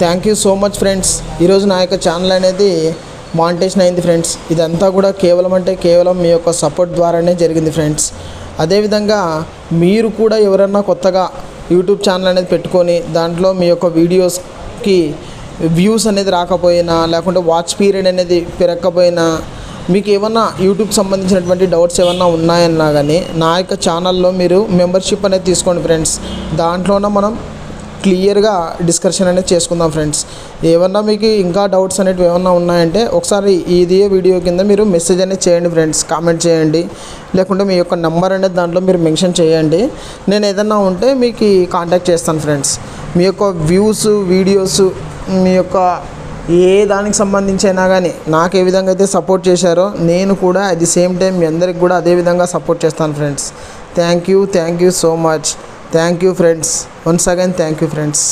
Thank you so much friends. ఈరోజు నా యొక్క ఛానల్ అనేది మానిటైజేషన్ అయింది ఫ్రెండ్స్. ఇదంతా కూడా కేవలం మీ యొక్క సపోర్ట్ ద్వారానే జరిగింది ఫ్రెండ్స్. అదేవిధంగా మీరు కూడా ఎవరన్నా కొత్తగా యూట్యూబ్ ఛానల్ అనేది పెట్టుకొని దాంట్లో మీ యొక్క వీడియోస్కి వ్యూస్ అనేది రాకపోయినా, లేకుంటే వాచ్ పీరియడ్ అనేది పెరగకపోయినా, మీకు ఏమన్నా యూట్యూబ్ సంబంధించినటువంటి డౌట్స్ ఏమన్నా ఉన్నాయన్నా కానీ నా యొక్క ఛానల్లో మీరు మెంబర్షిప్ అనేది తీసుకోండి ఫ్రెండ్స్. దాంట్లోనే మనం క్లియర్గా డిస్కషన్ అనేది చేసుకుందాం ఫ్రెండ్స్. ఏమన్నా మీకు ఇంకా డౌట్స్ అనేవి ఏమన్నా ఉన్నాయంటే ఒకసారి ఇదే వీడియో కింద మీరు మెసేజ్ అనేది చేయండి ఫ్రెండ్స్, కామెంట్ చేయండి, లేకుంటే మీ యొక్క నెంబర్ అనేది దాంట్లో మీరు మెన్షన్ చేయండి. నేను ఏదన్నా ఉంటే మీకు కాంటాక్ట్ చేస్తాను ఫ్రెండ్స్. మీ యొక్క వ్యూస్, వీడియోస్, మీ యొక్క ఏ దానికి సంబంధించి అయినా కానీ నాకు ఏ విధంగా అయితే సపోర్ట్ చేశారో నేను కూడా అట్ ది సేమ్ టైం మీ అందరికి కూడా అదే విధంగా సపోర్ట్ చేస్తాను friends. Thank you so much. Thank you friends. Once again thank you friends.